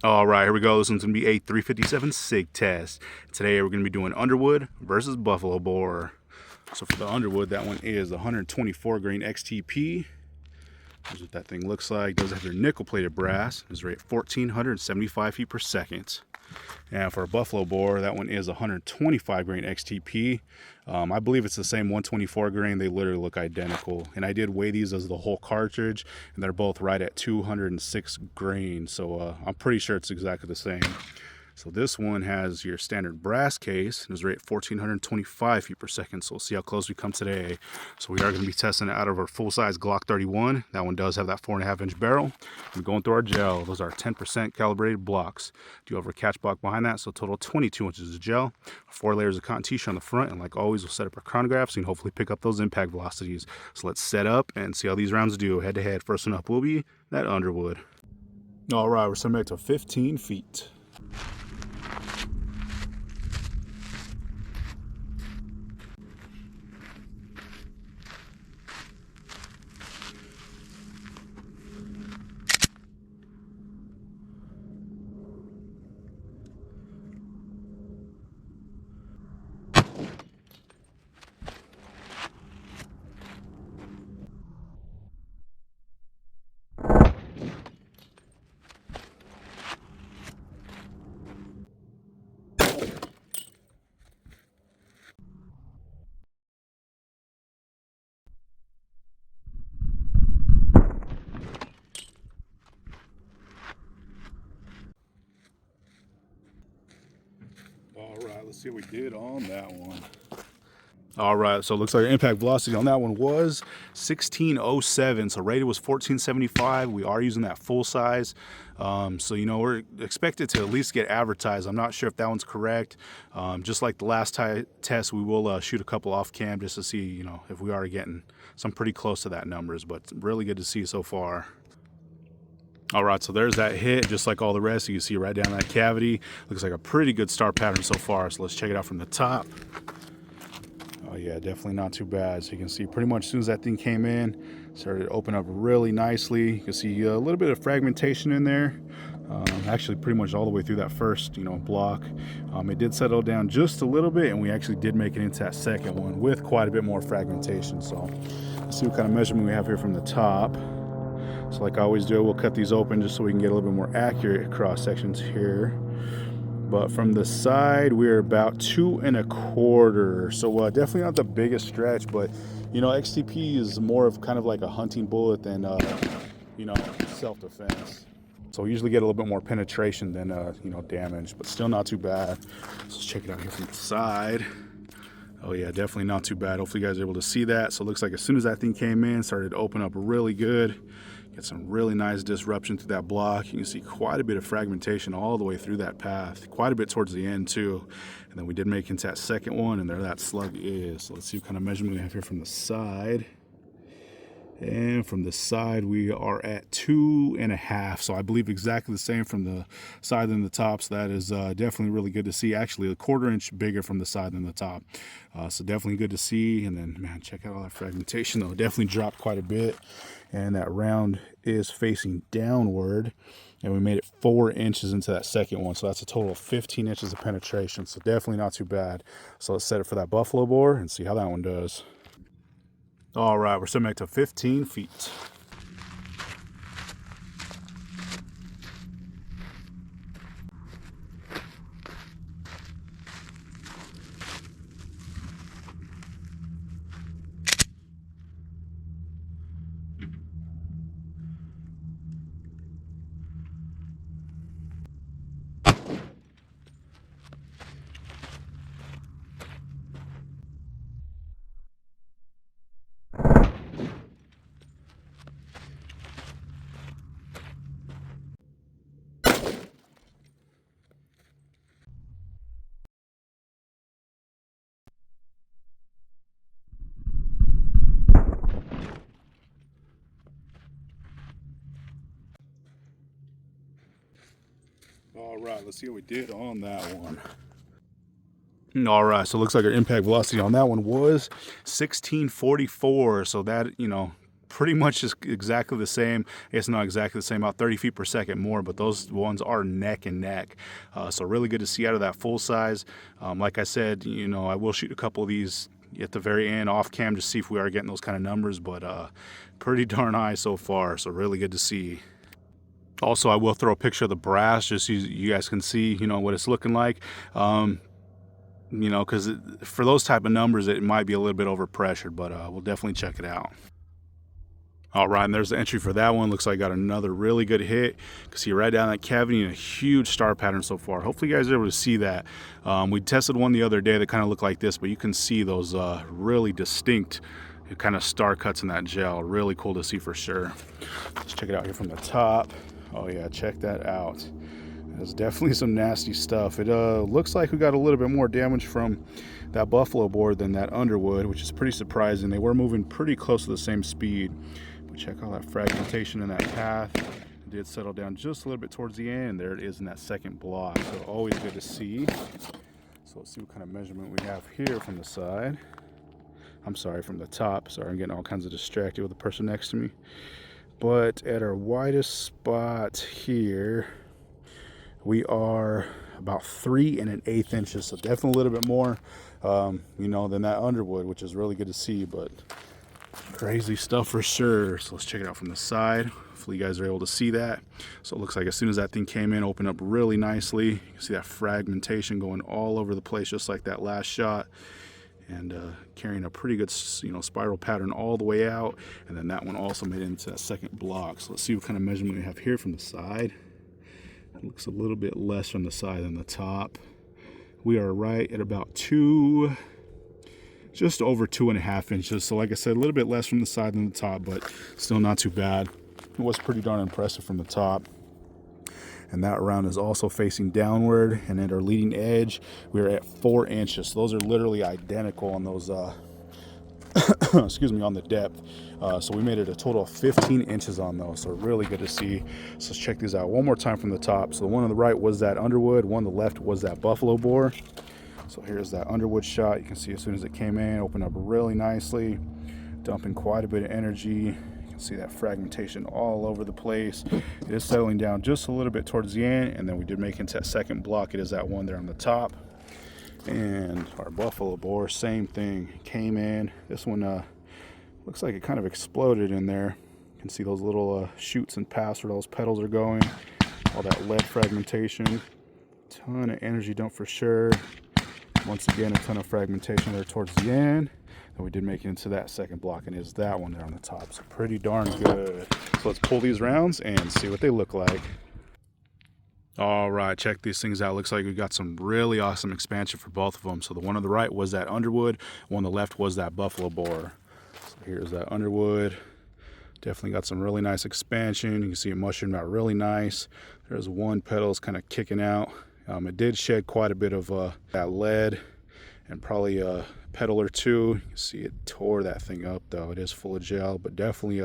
All right, here we go. This one's going to be a 357 SIG test. Today we're going to be doing Underwood versus Buffalo Boar. So for the Underwood, that one is 124 grain XTP. Here's what that thing looks like. It does have your nickel plated brass. It's rate 1,475 feet per second. And for a Buffalo Boar, that one is 125 grain XTP. I believe it's the same 124 grain. They literally look identical. And I did weigh these as the whole cartridge, and they're both right at 206 grain. So I'm pretty sure it's exactly the same. So this one has your standard brass case. It's rate 1,425 feet per second. So we'll see how close we come today. So we are going to be testing it out of our full-size Glock 31. That one does have that 4.5-inch barrel. We're going through our gel. Those are 10% calibrated blocks. Do have our catch block behind that, so total 22 inches of gel. 4 layers of cotton t-shirt on the front, and like always, we'll set up our chronograph so you can hopefully pick up those impact velocities. So let's set up and see how these rounds do head-to-head. First one up will be that Underwood. All right, we're setting back to 15 feet. All right, let's see what we did on that one. All right, so it looks like our impact velocity on that one was 1607. So rated was 1475. We are using that full size. So, you know, we're expected to at least get advertised. I'm not sure if that one's correct. Just like the last test, we will shoot a couple off cam just to see, you know, if we are getting some pretty close to that numbers, but really good to see so far. All right, so there's that hit, just like all the rest. You can see right down that cavity. Looks like a pretty good star pattern so far. So let's check it out from the top. Oh yeah, definitely not too bad. So you can see pretty much as soon as that thing came in, started to open up really nicely. You can see a little bit of fragmentation in there. Actually pretty much all the way through that first, you know, block. It did settle down just a little bit, and we actually did make it into that second one with quite a bit more fragmentation. So let's see what kind of measurement we have here from the top. So like I always do, we'll cut these open just so we can get a little bit more accurate cross sections here. But from the side, we're about 2 1/4. So definitely not the biggest stretch, but you know, XTP is more of kind of like a hunting bullet than you know, self-defense. So we usually get a little bit more penetration than you know, damage, but still not too bad. So let's check it out here from the side. Oh yeah, definitely not too bad. Hopefully you guys are able to see that. So it looks like as soon as that thing came in, started to open up really good. Get some really nice disruption through that block. You can see quite a bit of fragmentation all the way through that path. Quite a bit towards the end too. And then we did make into that second one, and there that slug is. So let's see what kind of measurement we have here from the side. And from the side, we are at 2 1/2. So I believe exactly the same from the side than the top. So that is definitely really good to see. Actually, a 1/4 inch bigger from the side than the top. So definitely good to see. And then, man, check out all that fragmentation though. Definitely dropped quite a bit. And that round is facing downward. And we made it 4 inches into that second one. So that's a total of 15 inches of penetration. So definitely not too bad. So let's set it for that Buffalo Boar and see how that one does. All right, we're setting back to 15 feet. All right, let's see what we did on that one. All right, so it looks like our impact velocity on that one was 1644. So that, you know, pretty much just exactly the same. It's not exactly the same, about 30 feet per second more, but those ones are neck and neck. So really good to see out of that full size. Like I said, you know, I will shoot a couple of these at the very end off cam to see if we are getting those kind of numbers, but pretty darn high so far. So really good to see. Also, I will throw a picture of the brass just so you guys can see, you know, what it's looking like. You know, because for those type of numbers, it might be a little bit overpressured, but we'll definitely check it out. All right, and there's the entry for that one. Looks like I got another really good hit. You can see right down that cavity and a huge star pattern so far. Hopefully you guys are able to see that. We tested one the other day that kind of looked like this, but you can see those really distinct kind of star cuts in that gel. Really cool to see for sure. Let's check it out here from the top. Oh yeah, check that out. There's definitely some nasty stuff. It looks like we got a little bit more damage from that buffalo boar than that Underwood, which is pretty surprising. They were moving pretty close to the same speed. But check out that fragmentation in that path. It did settle down just a little bit towards the end. There it is in that second block. So always good to see. So let's see what kind of measurement we have here from the side. I'm sorry, from the top. Sorry, I'm getting all kinds of distracted with the person next to me. But at our widest spot here, we are about 3 1/8 inches, so definitely a little bit more, you know, than that Underwood, which is really good to see. But crazy stuff for sure. So let's check it out from the side. Hopefully you guys are able to see that. So it looks like as soon as that thing came in, opened up really nicely. You can see that fragmentation going all over the place, just like that last shot, and carrying a pretty good, you know, spiral pattern all the way out. And then that one also made it into that second block. So let's see what kind of measurement we have here from the side. It looks a little bit less from the side than the top. We are right at about just over 2.5 inches. So like I said, a little bit less from the side than the top, but still not too bad. It was pretty darn impressive from the top. And that round is also facing downward, and at our leading edge we are at 4 inches. So those are literally identical on those excuse me, on the depth. So we made it a total of 15 inches on those, so really good to see. So let's check these out one more time from the top. So the one on the right was that Underwood, one on the left was that buffalo boar. So here's that Underwood shot. You can see as soon as it came in, opened up really nicely, dumping quite a bit of energy. You can see that fragmentation all over the place. It is settling down just a little bit towards the end, and then we did make it into that second block. It is that one there on the top. And our buffalo boar, same thing, came in. This one looks like it kind of exploded in there. You can see those little shoots and paths where those petals are going. All that lead fragmentation. Ton of energy dump for sure. Once again, a ton of fragmentation there towards the end. And we did make it into that second block, and it's that one there on the top. So pretty darn good. So let's pull these rounds and see what they look like. All right, check these things out. Looks like we got some really awesome expansion for both of them. So the one on the right was that Underwood, one on the left was that buffalo boar. So here's that Underwood. Definitely got some really nice expansion. You can see it mushroomed out really nice. There's one petal's kind of kicking out. It did shed quite a bit of that lead, and probably a petal or two. You can see it tore that thing up though. It is full of gel, but definitely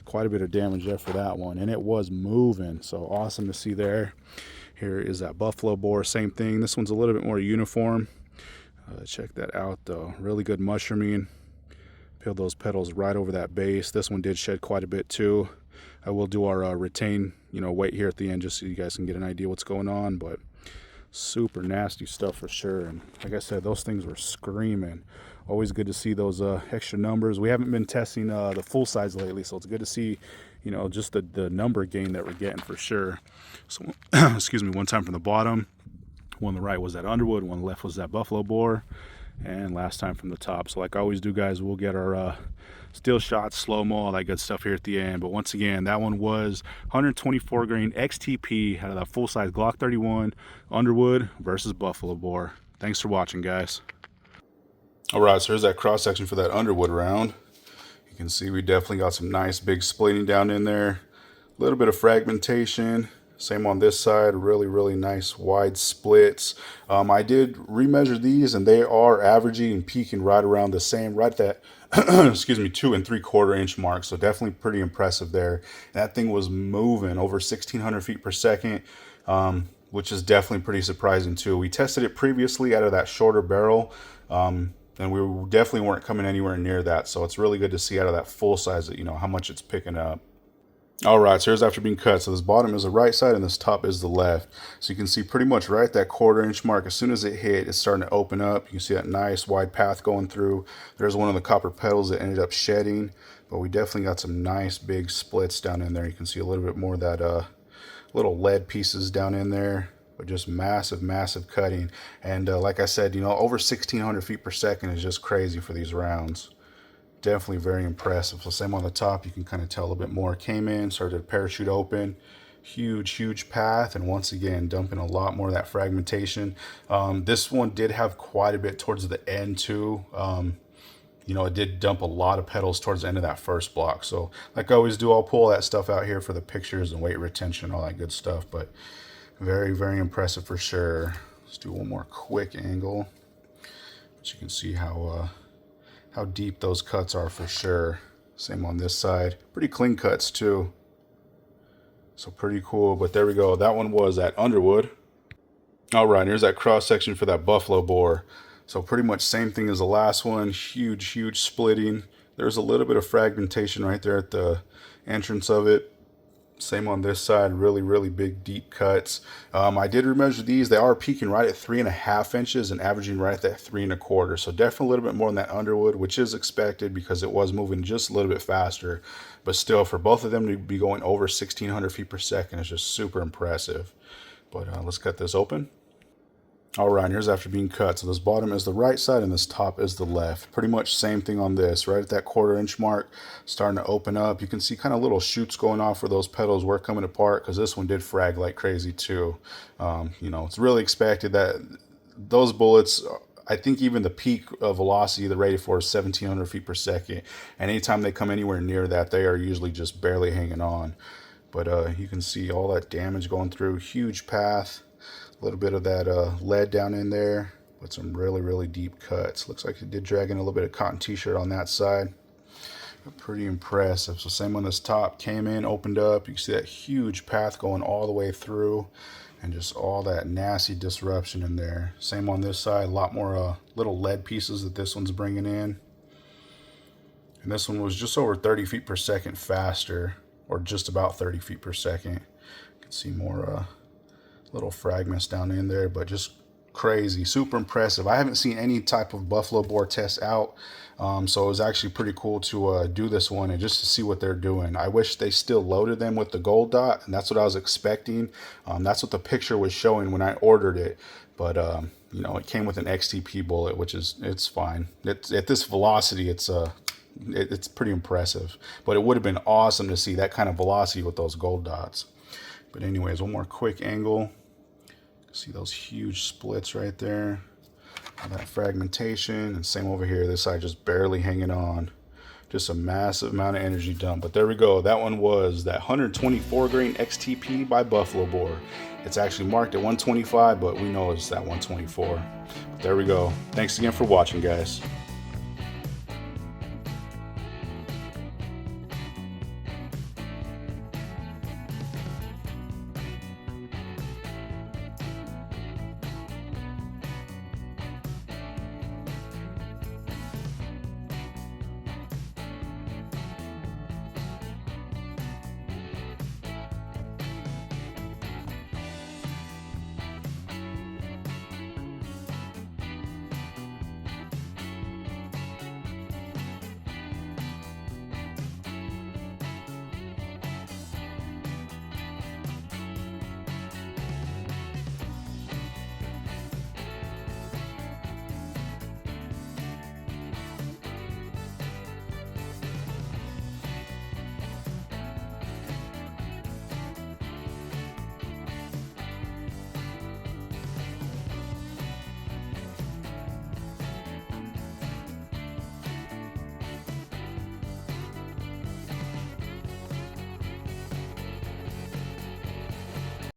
quite a bit of damage there for that one, and it was moving, so awesome to see there. Here is that buffalo boar, same thing. This one's a little bit more uniform. Check that out though, really good mushrooming. Peeled those petals right over that base. This one did shed quite a bit too. I will do our retain, you know, weight here at the end just so you guys can get an idea what's going on, but super nasty stuff for sure. And like I said, those things were screaming. Always good to see those extra numbers. We haven't been testing the full size lately, so it's good to see, you know, just the number gain that we're getting for sure. So excuse me, one time from the bottom, one on the right was that Underwood, one on the left was that buffalo boar, and last time from the top. So like I always do, guys, we'll get our still shots, slow-mo, all that good stuff here at the end. But once again, that one was 124 grain XTP out of that full-size Glock 31 Underwood versus buffalo boar. Thanks for watching, guys. All right, so here's that cross-section for that Underwood round. You can see we definitely got some nice big splitting down in there. A little bit of fragmentation. Same on this side, really nice wide splits. I did remeasure these, and they are averaging and peaking right around the same, right at that, excuse me, 2 3/4 inch mark. So definitely pretty impressive there. That thing was moving over 1,600 feet per second, which is definitely pretty surprising too. We tested it previously out of that shorter barrel. and we definitely weren't coming anywhere near that. So it's really good to see out of that full size that, you know, how much it's picking up. All right, so here's after being cut. So this bottom is the right side and this top is the left. So you can see pretty much right at that 1/4 inch mark, as soon as it hit, it's starting to open up. You can see that nice wide path going through. There's one of the copper petals that ended up shedding, but we definitely got some nice big splits down in there. You can see a little bit more of that little lead pieces down in there, but just massive, massive cutting. And like I said, you know, over 1,600 feet per second is just crazy for these rounds. Definitely very impressive. So same on the top, you can kind of tell a little bit more. Came in, started to parachute open, huge path, and once again dumping a lot more of that fragmentation. This one did have quite a bit towards the end too. You know, it did dump a lot of petals towards the end of that first block. So like I always do, I'll pull that stuff out here for the pictures and weight retention, all that good stuff. But very, very impressive for sure. Let's do one more quick angle, but you can see how deep those cuts are for sure. Same on this side. Pretty clean cuts too. So pretty cool. But there we go. That one was at Underwood. All right, here's that cross section for that buffalo boar. So pretty much same thing as the last one. Huge splitting. There's a little bit of fragmentation right there at the entrance of it. Same on this side, really big deep cuts. I did remeasure these. They are peaking right at 3.5 inches and averaging right at that 3.25. So definitely a little bit more than that Underwood, which is expected because it was moving just a little bit faster. But still, for both of them to be going over 1,600 feet per second is just super impressive. But let's cut this open. All right, here's after being cut. So this bottom is the right side and this top is the left. Pretty much same thing on this, right at that 1/4 inch mark, starting to open up. You can see kind of little shoots going off where those petals were coming apart, because this one did frag like crazy too. You know, it's really expected that those bullets, I think even the peak of velocity they're rated for is 1,700 feet per second. And anytime they come anywhere near that, they are usually just barely hanging on. But you can see all that damage going through, huge path. A little bit of that lead down in there, but some really deep cuts. Looks like it did drag in a little bit of cotton t-shirt on that side. But pretty impressive. So same on this top, came in, opened up. You can see that huge path going all the way through, and just all that nasty disruption in there. Same on this side, a lot more little lead pieces that this one's bringing in. And this one was just over 30 feet per second faster, or just about 30 feet per second. You can see more little fragments down in there, but just crazy, super impressive. I haven't seen any type of buffalo boar test out, so it was actually pretty cool to do this one and just to see what they're doing. I wish they still loaded them with the gold dot, and that's what I was expecting. That's what the picture was showing when I ordered it, but you know, it came with an XTP bullet, which is, it's fine. It's at this velocity, it's pretty impressive, but it would have been awesome to see that kind of velocity with those gold dots. But anyways, one more quick angle. See those huge splits right there, all that fragmentation, and same over here. This side just barely hanging on. Just a massive amount of energy dump. But there we go. That one was that 124 grain XTP by Buffalo Boar. It's actually marked at 125, but we know it's that 124. But there we go. Thanks again for watching, guys.